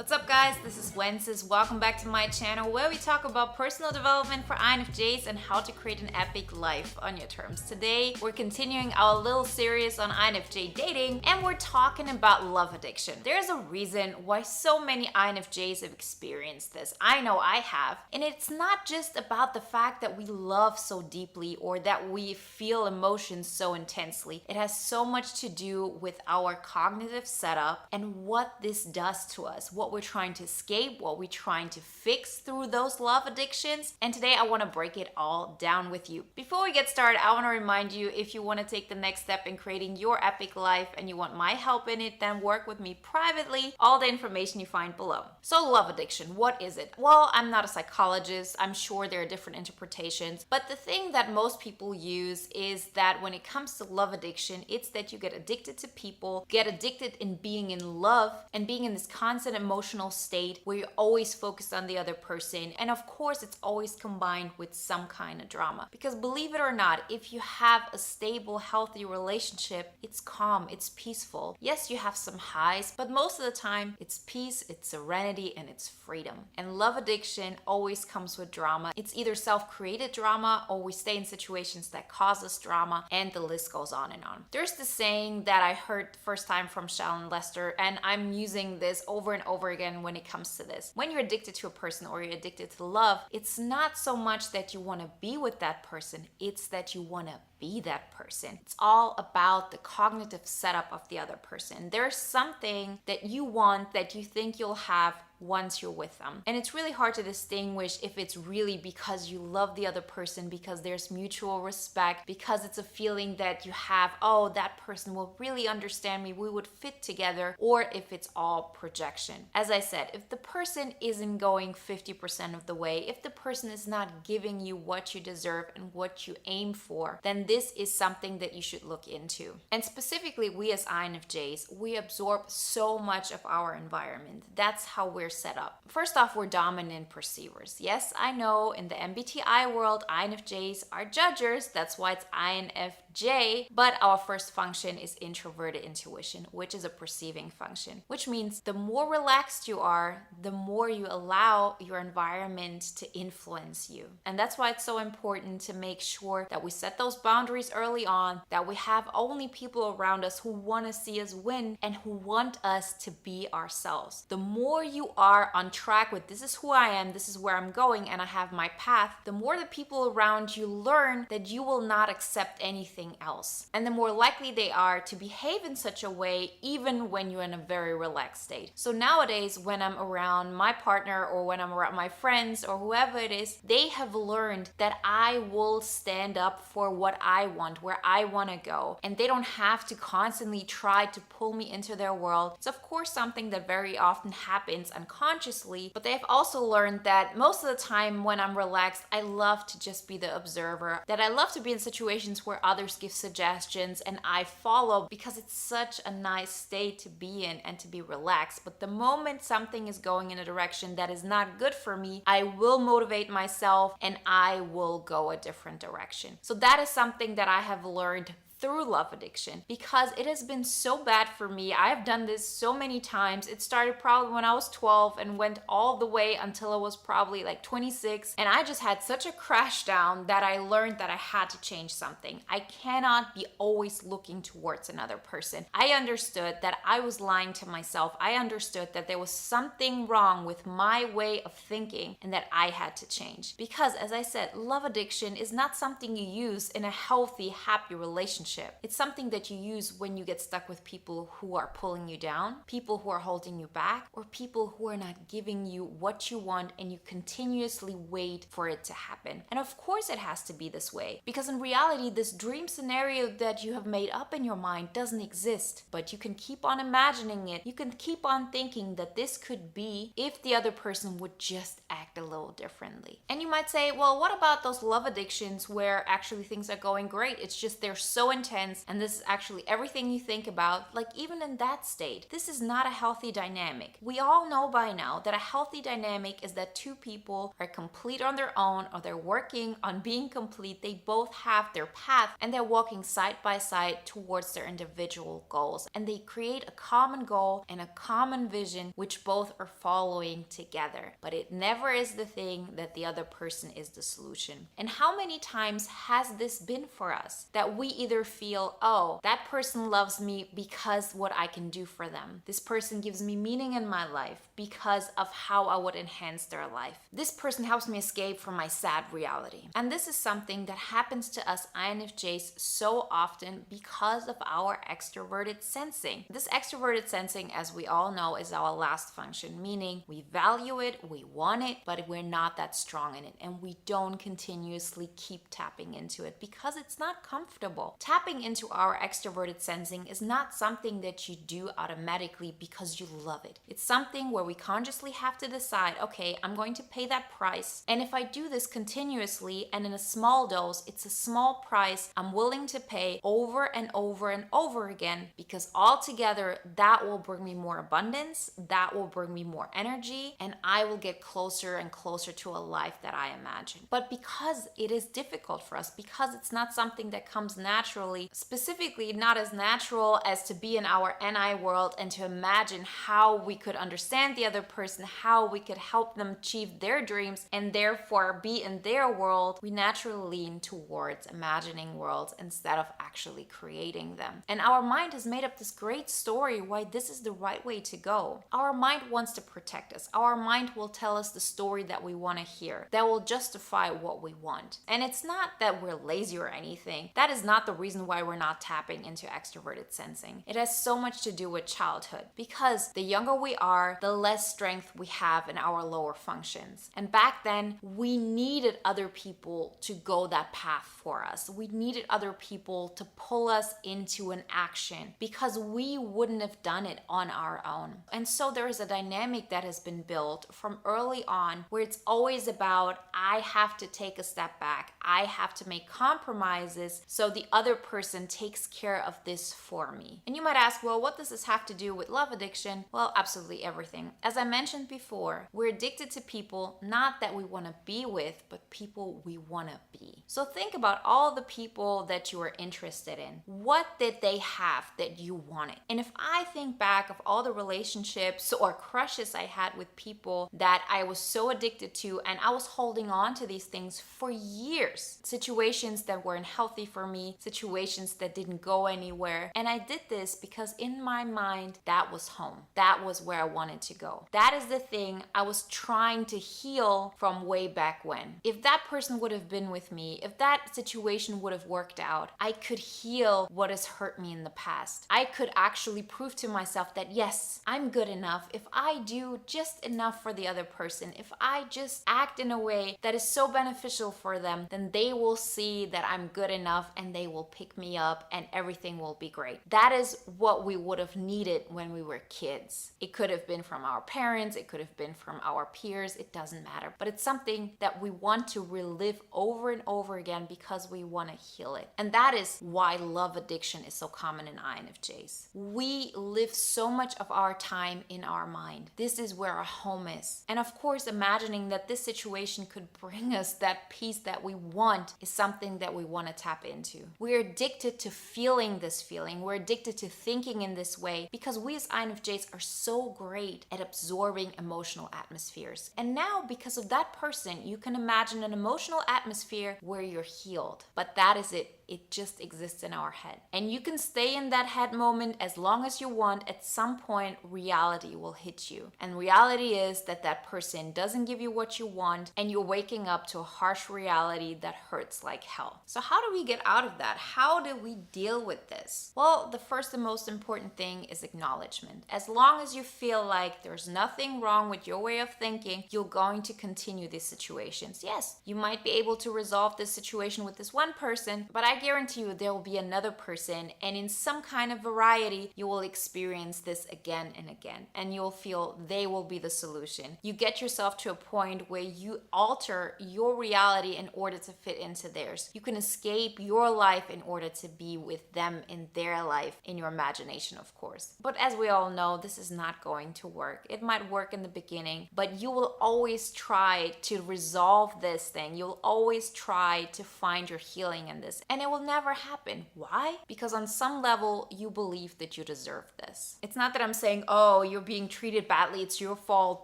What's up guys, this is Wenzes. Welcome back to my channel where we talk about personal development for INFJs and how to create an epic life on your terms. Today, we're continuing our little series on INFJ dating and we're talking about love addiction. There's a reason why so many INFJs have experienced this. I know I have. And it's not just about the fact that we love so deeply or that we feel emotions so intensely. It has so much to do with our cognitive setup and what this does to us, what we're trying to escape, what we're trying to fix through those love addictions. And today I want to break it all down with you. Before we get started, I want to remind you, if you want to take the next step in creating your epic life and you want my help in it, then work with me privately. All the information you find below. So love addiction, what is it? Well, I'm not a psychologist. I'm sure there are different interpretations. But the thing that most people use is that when it comes to love addiction, it's that you get addicted to people, get addicted in being in love and being in this constant emotional state where you're always focused on the other person. And of course, it's always combined with some kind of drama. Because believe it or not, if you have a stable, healthy relationship, it's calm, it's peaceful. Yes, you have some highs, but most of the time, it's peace, it's serenity, and it's freedom. And love addiction always comes with drama. It's either self-created drama or we stay in situations that cause us drama, and the list goes on and on. There's this saying that I heard first time from Shallon Lester, and I'm using this over and over again when it comes to this. When you're addicted to a person or you're addicted to love, it's not so much that you want to be with that person, it's that you want to be that person. It's all about the cognitive setup of the other person. There's something that you want that you think you'll have once you're with them. And it's really hard to distinguish if it's really because you love the other person, because there's mutual respect, because it's a feeling that you have, oh, that person will really understand me, we would fit together, or if it's all projection. As I said, if the person isn't going 50% of the way, if the person is not giving you what you deserve and what you aim for, then this is something that you should look into. And specifically, we as INFJs, we absorb so much of our environment. That's how we're set up. First off, we're dominant perceivers. Yes, I know in the MBTI world, INFJs are judgers. That's why it's INFJ. But our first function is introverted intuition, which is a perceiving function, which means the more relaxed you are, the more you allow your environment to influence you. And that's why it's so important to make sure that we set those boundaries early on, that we have only people around us who want to see us win and who want us to be ourselves. The more you are on track with this is who I am, this is where I'm going, and I have my path, the more the people around you learn that you will not accept anything else. And the more likely they are to behave in such a way, even when you're in a very relaxed state. So nowadays, when I'm around my partner or when I'm around my friends or whoever it is, they have learned that I will stand up for what I want, where I want to go. And they don't have to constantly try to pull me into their world. It's of course something that very often happens unconsciously, but they've also learned that most of the time when I'm relaxed, I love to just be the observer, that I love to be in situations where others give suggestions and I follow because it's such a nice state to be in and to be relaxed. But the moment something is going in a direction that is not good for me, I will motivate myself and I will go a different direction. So that is something that I have learned through love addiction because it has been so bad for me. I've done this so many times. It started probably when I was 12 and went all the way until I was probably like 26. And I just had such a crash down that I learned that I had to change something. I cannot be always looking towards another person. I understood that I was lying to myself. I understood that there was something wrong with my way of thinking and that I had to change. Because as I said, love addiction is not something you use in a healthy, happy relationship. It's something that you use when you get stuck with people who are pulling you down, people who are holding you back, or people who are not giving you what you want and you continuously wait for it to happen. And of course it has to be this way because in reality, this dream scenario that you have made up in your mind doesn't exist, but you can keep on imagining it. You can keep on thinking that this could be if the other person would just act a little differently. And you might say, well, what about those love addictions where actually things are going great? It's just they're so intense, and this is actually everything you think about, like even in that state, this is not a healthy dynamic. We all know by now that a healthy dynamic is that two people are complete on their own, or they're working on being complete. They both have their path and they're walking side by side towards their individual goals, and they create a common goal and a common vision which both are following together. But it never is the thing that the other person is the solution. And how many times has this been for us? That we either feel, oh, that person loves me because what I can do for them. This person gives me meaning in my life because of how I would enhance their life. This person helps me escape from my sad reality. And this is something that happens to us INFJs so often because of our extroverted sensing. This extroverted sensing, as we all know, is our last function, meaning we value it, we want it, but we're not that strong in it, and we don't continuously keep tapping into it because it's not comfortable. Tapping into our extroverted sensing is not something that you do automatically because you love it. It's something where we consciously have to decide, okay, I'm going to pay that price, and if I do this continuously and in a small dose, it's a small price I'm willing to pay over and over and over again, because altogether that will bring me more abundance, that will bring me more energy, and I will get closer and closer to a life that I imagine. But because it is difficult for us, because it's not something that comes naturally, specifically not as natural as to be in our NI world and to imagine how we could understand the other person, how we could help them achieve their dreams and therefore be in their world, we naturally lean towards imagining worlds instead of actually creating them. And our mind has made up this great story why this is the right way to go. Our mind wants to protect us. Our mind will tell us the story that we want to hear, that will justify what we want. And it's not that we're lazy or anything. That is not the reason why we're not tapping into extroverted sensing. It has so much to do with childhood, because the younger we are, the less strength we have in our lower functions. And back then, we needed other people to go that path for us. We needed other people to pull us into an action because we wouldn't have done it on our own. And so there is a dynamic that has been built from early on where it's always about, I have to take a step back. I have to make compromises so the other person takes care of this for me. And you might ask, well, what does this have to do with love addiction? Well, absolutely everything. As I mentioned before, we're addicted to people not that we want to be with, but people we want to be. So think about all the people that you are interested in. What did they have that you wanted? And if I think back of all the relationships or crushes I had with people that I was so addicted to, and I was holding on to these things for years, situations that weren't healthy for me, situations that didn't go anywhere. And I did this because in my mind, that was home. That was where I wanted to go. That is the thing I was trying to heal from way back when. If that person would have been with me, if that situation would have worked out, I could heal what has hurt me in the past. I could actually prove to myself that yes, I'm good enough if I do just enough for the other person. If I just act in a way that is so beneficial for them, then they will see that I'm good enough and they will pick me up and everything will be great. That is what we would have needed when we were kids. It could have been from our parents, it could have been from our peers, it doesn't matter. But it's something that we want to relive over and over again because we want to heal it. And that is why love addiction is so common in INFJs. We live so much of our time in our mind. This is where our home is. And of course, imagining that this situation could bring us that peace that we want is something that we want to tap into. We're addicted to feeling this feeling. We're addicted to thinking in this way because we as INFJs are so great at absorbing emotional atmospheres. And now, because of that person, you can imagine an emotional atmosphere where you're healed. But that is it. It just exists in our head. And you can stay in that head moment as long as you want. At some point, reality will hit you. And reality is that that person doesn't give you what you want, and you're waking up to a harsh reality that hurts like hell. So how do we get out of that? How do we deal with this? Well, the first and most important thing is acknowledgement. As long as you feel like there's nothing wrong with your way of thinking, you're going to continue these situations. Yes, you might be able to resolve this situation with this one person, but I I guarantee you there will be another person, and in some kind of variety, you will experience this again and again, and you'll feel they will be the solution. You get yourself to a point where you alter your reality in order to fit into theirs. You can escape your life in order to be with them in their life, in your imagination, of course. But as we all know, this is not going to work. It might work in the beginning, but you will always try to resolve this thing. You'll always try to find your healing in this, and it will never happen. Why? Because on some level, you believe that you deserve this. It's not that I'm saying, oh, you're being treated badly, it's your fault,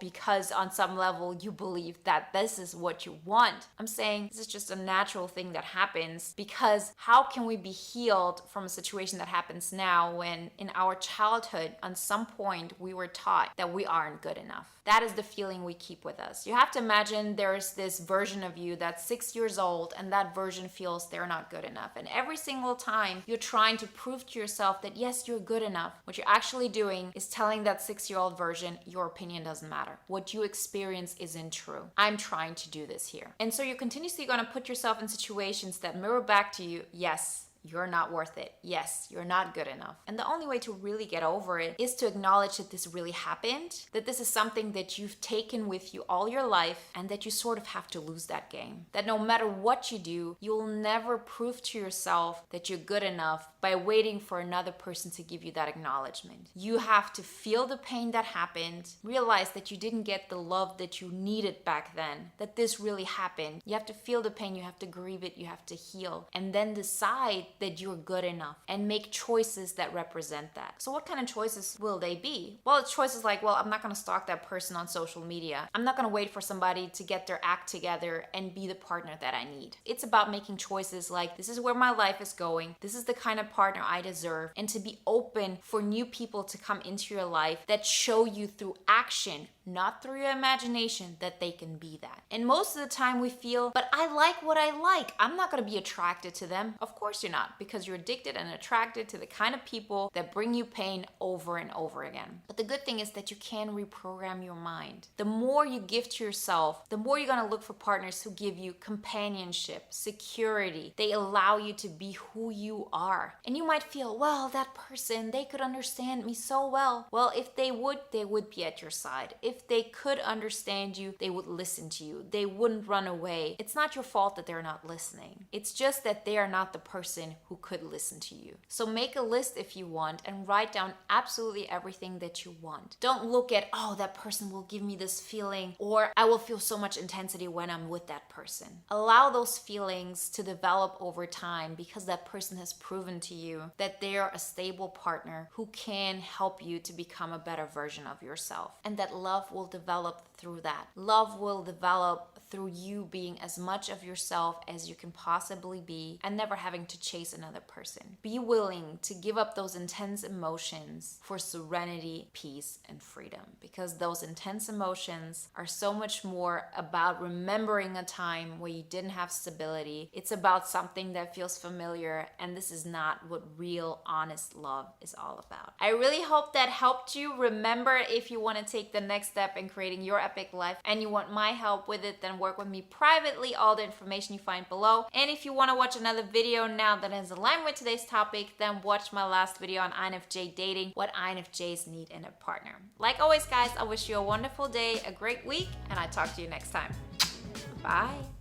because on some level, you believe that this is what you want. I'm saying this is just a natural thing that happens, because how can we be healed from a situation that happens now when in our childhood, on some point, we were taught that we aren't good enough? That is the feeling we keep with us. You have to imagine there's this version of you that's 6 years old, and that version feels they're not good enough. And every single time you're trying to prove to yourself that yes, you're good enough, what you're actually doing is telling that 6-year-old version your opinion doesn't matter. What you experience isn't true. I'm trying to do this here. And so you're continuously going to put yourself in situations that mirror back to you, yes, you're not worth it. Yes, you're not good enough. And the only way to really get over it is to acknowledge that this really happened, that this is something that you've taken with you all your life, and that you sort of have to lose that game. That no matter what you do, you'll never prove to yourself that you're good enough by waiting for another person to give you that acknowledgement. You have to feel the pain that happened, realize that you didn't get the love that you needed back then, that this really happened. You have to feel the pain, you have to grieve it, you have to heal, and then decide that you're good enough and make choices that represent that. So what kind of choices will they be? Well, it's choices like, well, I'm not going to stalk that person on social media. I'm not going to wait for somebody to get their act together and be the partner that I need. It's about making choices like, this is where my life is going. This is the kind of partner I deserve. And to be open for new people to come into your life that show you through action, not through your imagination, that they can be that. And most of the time we feel, but I like what I like. I'm not going to be attracted to them. Of course you're not, because you're addicted and attracted to the kind of people that bring you pain over and over again. But the good thing is that you can reprogram your mind. The more you give to yourself, the more you're going to look for partners who give you companionship, security. They allow you to be who you are. And you might feel, well, that person, they could understand me so well. Well, if they would be at your side. If they could understand you, they would listen to you. They wouldn't run away. It's not your fault that they're not listening. It's just that they are not the person who could listen to you. So make a list if you want and write down absolutely everything that you want. Don't look at, oh, that person will give me this feeling, or I will feel so much intensity when I'm with that person. Allow those feelings to develop over time, because that person has proven to you that they are a stable partner who can help you to become a better version of yourself. And that love will develop through that. Love will develop through you being as much of yourself as you can possibly be and never having to chase another person. Be willing to give up those intense emotions for serenity, peace, and freedom, because those intense emotions are so much more about remembering a time where you didn't have stability. It's about something that feels familiar, and this is not what real, honest love is all about. I really hope that helped you. Remember, if you want to take the next step in creating your epic life and you want my help with it, then work with me privately. All the information you find below. And if you want to watch another video now that is aligned with today's topic, then watch my last video on INFJ dating, what INFJs need in a partner. Like always, guys, I wish you a wonderful day, a great week, and I'll talk to you next time. Bye.